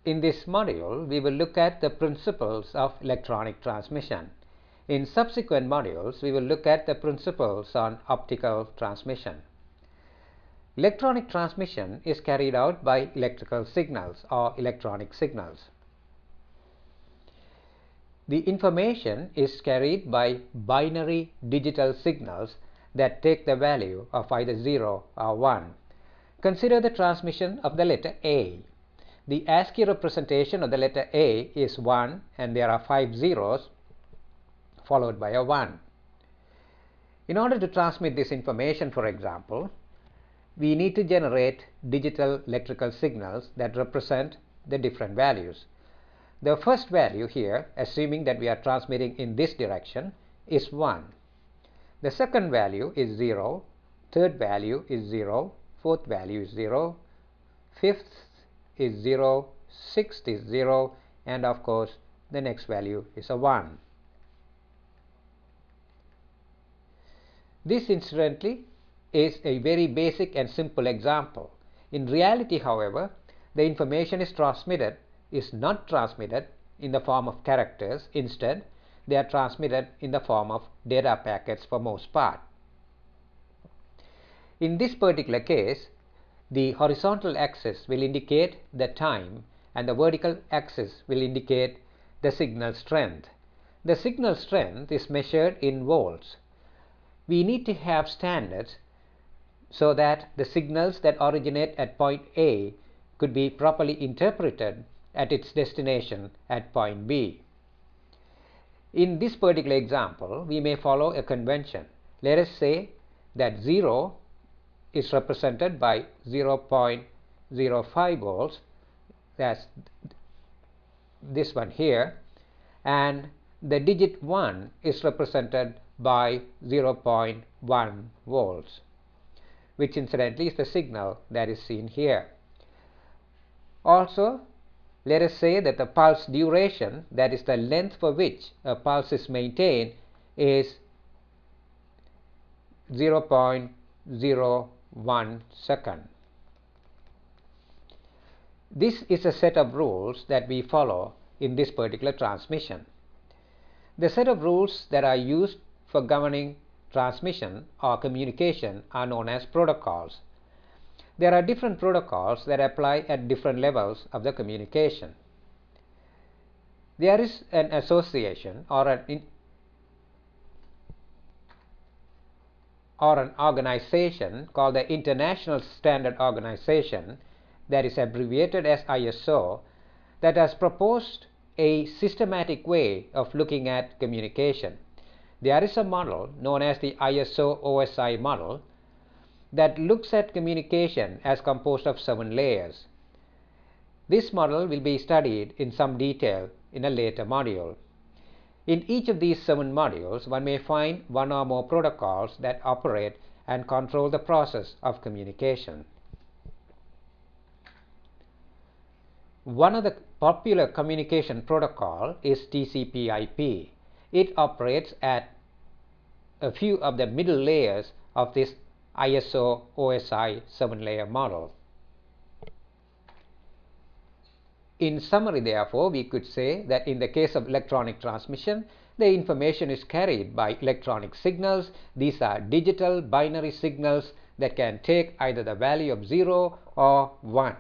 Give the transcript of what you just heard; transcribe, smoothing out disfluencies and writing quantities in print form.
In this module, we will look at the principles of electronic transmission. In subsequent modules, we will look at the principles on optical transmission. Electronic transmission is carried out by electrical signals or electronic signals. The information is carried by binary digital signals that take the value of either 0 or 1. Consider the transmission of the letter A. The ASCII representation of the letter A is 1 and there are 5 zeros followed by a 1. In order to transmit this information, for example, we need to generate digital electrical signals that represent the different values. The first value here, assuming that we are transmitting in this direction, is 1. The second value is 0, third value is 0, fourth value is 0, fifth is 0, sixth is 0, and of course the next value is a 1. This incidentally is a very basic and simple example. In reality, however, the information is not transmitted in the form of characters. Instead, they are transmitted in the form of data packets for most part. In this particular case, the horizontal axis will indicate the time and the vertical axis will indicate the signal strength. The signal strength is measured in volts. We need to have standards so that the signals that originate at point A could be properly interpreted at its destination at point B. In this particular example, we may follow a convention. Let us say that 0 is represented by 0.05 volts, that's this one here, and the digit 1 is represented by 0.1 volts, which incidentally is the signal that is seen here. Also, let us say that the pulse duration, that is the length for which a pulse is maintained, is 0.01 second. This is a set of rules that we follow in this particular transmission. The set of rules that are used for governing transmission or communication are known as protocols. There are different protocols that apply at different levels of the communication. There is an association or an organization called the International Standard Organization, that is abbreviated as ISO, that has proposed a systematic way of looking at communication. There is a model known as the ISO OSI model that looks at communication as composed of 7 layers. This model will be studied in some detail in a later module. In each of these 7 modules, one may find one or more protocols that operate and control the process of communication. One of the popular communication protocol is TCP/IP. It operates at a few of the middle layers of this ISO OSI 7-layer model. In summary, therefore, we could say that in the case of electronic transmission, the information is carried by electronic signals. These are digital binary signals that can take either the value of 0 or 1.